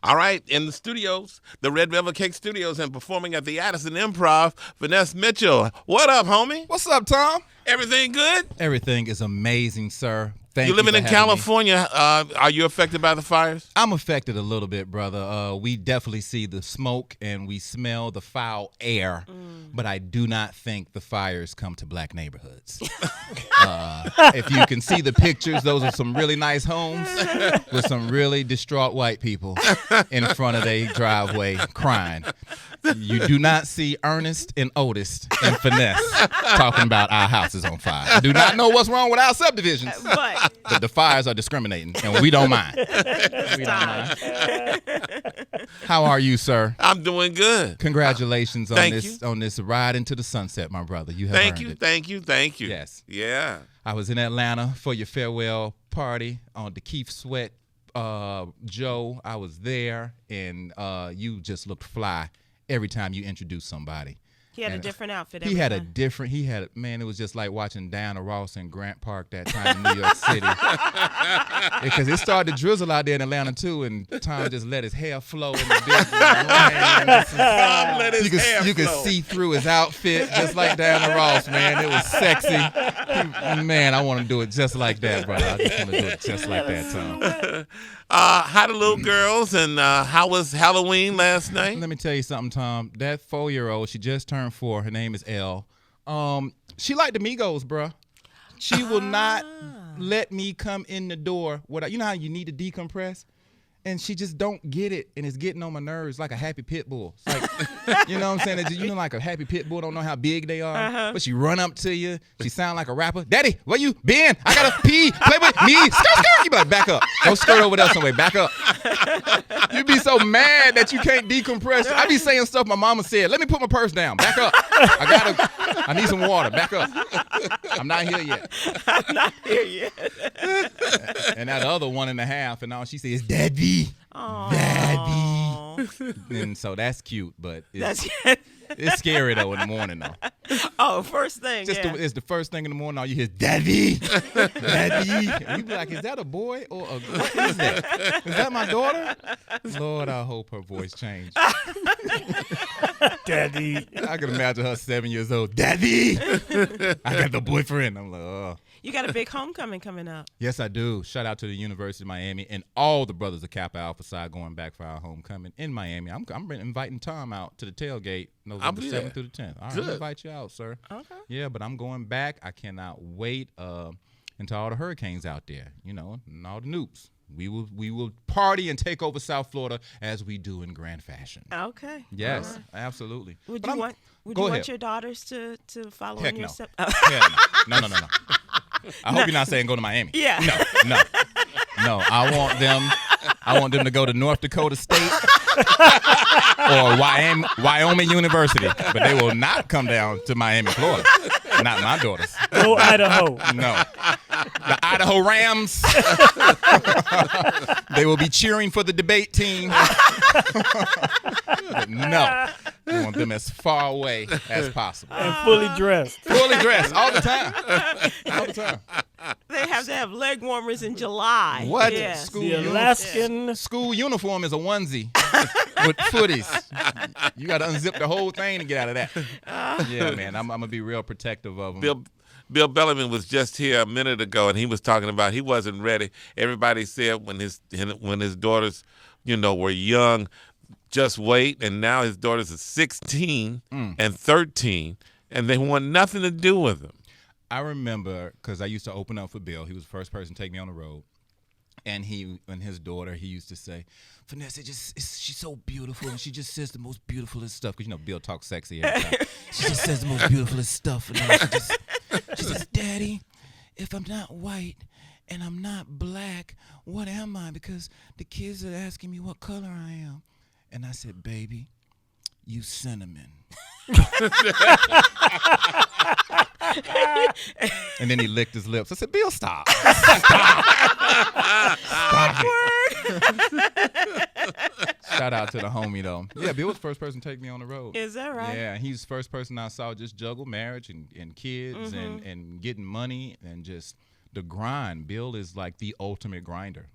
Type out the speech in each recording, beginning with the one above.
All right, in the studios, the Red Velvet Cake Studios, and performing at the Addison Improv, Finesse Mitchell. What up, homie? What's up, Tom? Everything good? Everything is amazing, sir. Thank You you living for in having California? Are you affected by the fires? I'm affected a little bit, brother. We definitely see the smoke and we smell the foul air, but I do not think the fires come to black neighborhoods. If you can see the pictures, those are some really nice homes with some really distraught white people in front of their driveway crying. You do not see Ernest and Otis and Finesse talking about our house is on fire. I do not know what's wrong with our subdivisions, but the fires are discriminating, and we don't mind. We don't mind. How are you, sir? I'm doing good. Congratulations on this ride into the sunset, my brother. You have earned it. Thank you. Yes. Yeah. I was in Atlanta for your farewell party on the Keith Sweat Joe. I was there, and you just looked fly every time you introduced somebody. He had a different outfit. Man, it was just like watching Diana Ross in Grant Park that time in New York City. Because it started to drizzle out there in Atlanta, too, and Tom just let his hair flow in the big You could see through his outfit just like Diana Ross, man. It was sexy. Man, I want to do it just like that, brother. I just want to do it just like that, Tom. How the little girls, and how was Halloween last night? Let me tell you something, Tom. That 4-year-old, she just turned 4. Her name is Elle. She liked the Migos, bruh. She will not let me come in the door without. You know how you need to decompress? And she just don't get it, and it's getting on my nerves like a happy pit bull. It's like, you know what I'm saying? You know, like a happy pit bull don't know how big they are, but she run up to you. She sound like a rapper. Daddy, where you been? I gotta pee. Play with me. Skirt. You be like, back up. Go skirt over there somewhere. Back up. You be so mad that you can't decompress. I be saying stuff my mama said. Let me put my purse down. Back up. I need some water. Back up. I'm not here yet. And that other 1.5, and all she says is Daddy. Aww. Daddy. And so that's cute, but it's scary though in the morning though. Oh, first thing. It's the first thing in the morning. All you hear is Daddy, Daddy. And you be like, is that a boy or what is that? Is that my daughter? Lord, I hope her voice changed. Daddy. I can imagine her 7 years old. Daddy, I got the boyfriend. I'm like, oh. You got a big homecoming coming up. Yes, I do. Shout out to the University of Miami and all the brothers of Kappa Alpha Psi going back for our homecoming in Miami. I'm inviting Tom out to the tailgate November 7th through the 10th. All right, I'll invite you out, sir. Okay. Yeah, but I'm going back. I cannot wait until all the hurricanes out there, you know, and all the nukes. We will party and take over South Florida as we do in grand fashion. Okay. Yes, right. Absolutely. Would you want your daughters to follow in your steps? Heck no. No. I hope you're not saying go to Miami. Yeah. No. I want them to go to North Dakota State or Wyoming University, but they will not come down to Miami, Florida. Not my daughters. Go Idaho. No. The Idaho Rams. They will be cheering for the debate team. But no. We want them as far away as possible. And fully dressed. Fully dressed all the time. All the time. They have to have leg warmers in July. What? Yes. The Alaskan. School uniform is a onesie with footies. You got to unzip the whole thing to get out of that. Yeah, man. I'm going to be real protective of them. Bill Bellamy was just here a minute ago, and he was talking about he wasn't ready. Everybody said when his daughters, were young, just wait. And now his daughters are 16 and 13, and they want nothing to do with him. I remember because I used to open up for Bill. He was the first person to take me on the road. And his daughter, he used to say, Finesse, she's so beautiful, and she just says the most beautifulest stuff. Because, Bill talks sexy every time. She just says the most beautifulest stuff. And she says, Daddy, if I'm not white and I'm not black, what am I? Because the kids are asking me what color I am. And I said, baby, you cinnamon. And then he licked his lips. I said, Bill, stop. Stop it. Shout out to the homie, though. Yeah, Bill was the first person to take me on the road. Is that right? Yeah, he's the first person I saw just juggle marriage and kids and getting money and just the grind. Bill is like the ultimate grinder.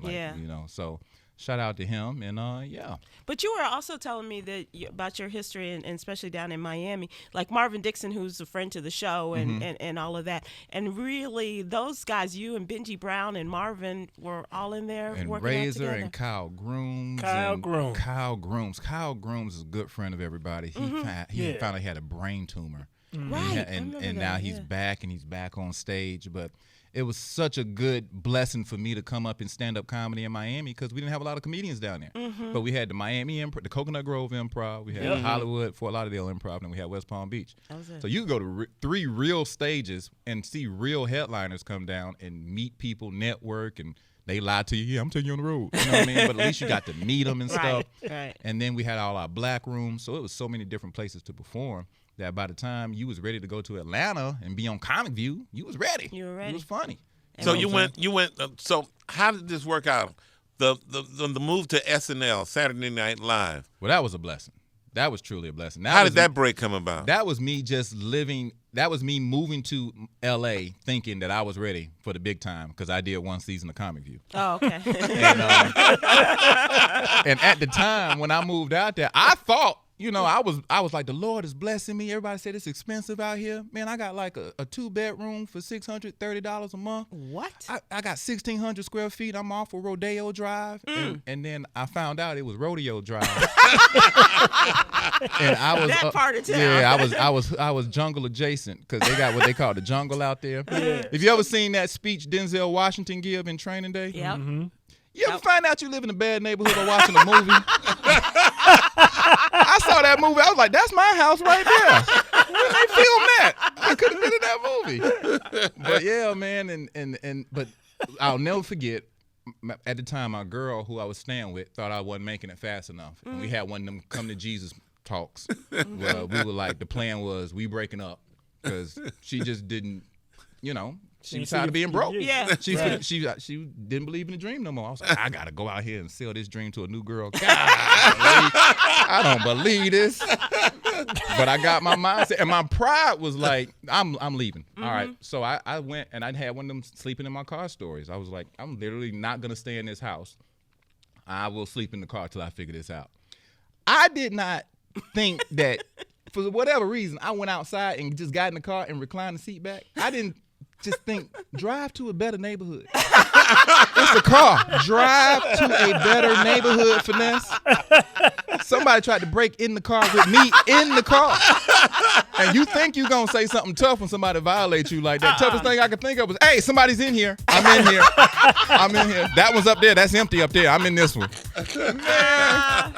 So shout out to him. And yeah. But you were also telling me that about your history, and especially down in Miami, like Marvin Dixon, who's a friend to the show, and all of that. And really, those guys, you and Benji Brown and Marvin, were all in there and working Razor out together. and Kyle Grooms. Kyle Grooms. Kyle Grooms is a good friend of everybody. He finally had a brain tumor. Right. And now he's back, and he's back on stage. But it was such a good blessing for me to come up and stand-up comedy in Miami because we didn't have a lot of comedians down there. But we had the Miami Improv, the Coconut Grove Improv, we had the Hollywood, Fort Lauderdale Improv, and we had West Palm Beach. So you could go to 3 real stages and see real headliners come down and meet people, network, and they lied to you. Yeah, I'm taking you on the road. You know what I mean? But at least you got to meet them and stuff. Right. And then we had all our black rooms. So it was so many different places to perform that by the time you was ready to go to Atlanta and be on Comic View, you was ready. You were ready. It was funny. So you went. So how did this work out? The move to SNL, Saturday Night Live. Well, that was a blessing. That was truly a blessing. How did that break come about? That was me just living. That was me moving to L.A. thinking that I was ready for the big time because I did 1 season of Comic View. Oh, okay. And at the time when I moved out there, I thought, I was like, the Lord is blessing me. Everybody said it's expensive out here. Man, I got like a 2-bedroom for $630 a month. What? I got 1,600 square feet. I'm off of Rodeo Drive. And then I found out it was Rodeo Drive. And I was that part of town. Yeah, I was jungle adjacent because they got what they call the jungle out there. Have you ever seen that speech Denzel Washington give in Training Day? Yep. You ever find out you live in a bad neighborhood or watching a movie? I saw that movie. I was like, that's my house right there. Where they film that? I could have been in that movie. But yeah, man, but I'll never forget. At the time, my girl who I was staying with thought I wasn't making it fast enough. And we had one of them come to Jesus talks. Where we were like, the plan was we breaking up because she just didn't, she was tired of being broke. Yeah. She didn't believe in the dream no more. I was like, I got to go out here and sell this dream to a new girl. God, I don't believe this. But I got my mindset. And my pride was like, I'm leaving. All right. So I went and I had one of them sleeping in my car stories. I was like, I'm literally not going to stay in this house. I will sleep in the car till I figure this out. I did not think that, for whatever reason, I went outside and just got in the car and reclined the seat back. I didn't just think, drive to a better neighborhood. It's a car. Drive to a better neighborhood, Finesse. Somebody tried to break in the car with me in the car. And you think you're going to say something tough when somebody violates you like that. Toughest thing I could think of was, hey, somebody's in here. I'm in here. I'm in here. That one's up there. That's empty up there. I'm in this one. Man.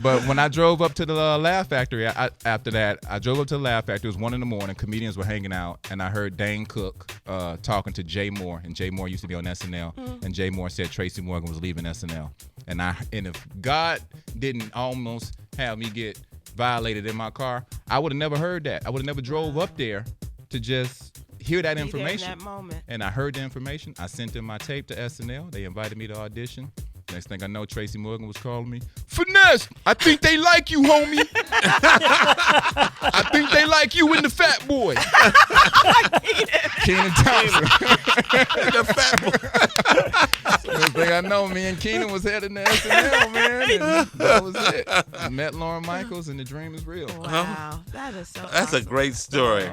But when I drove up to the Laugh Factory, after that, I drove up to the Laugh Factory. It was 1 a.m. Comedians were hanging out, and I heard Dane Cook talking to Jay Moore, and Jay Moore used to be on SNL, and Jay Moore said Tracy Morgan was leaving SNL. And if God didn't almost have me get violated in my car, I would have never heard that. I would have never drove up there to just hear that information. In that moment. And I heard the information. I sent them my tape to SNL. They invited me to audition. Next thing I know, Tracy Morgan was calling me, Finesse, I think they like you, homie. I think they like you and the fat boy. Keenan Thompson. The fat boy. Next thing I know, me and Keenan was heading to SNL, man. And that was it. I met Lauren Michaels, and the dream is real. Wow. That is so That's awesome. a great story.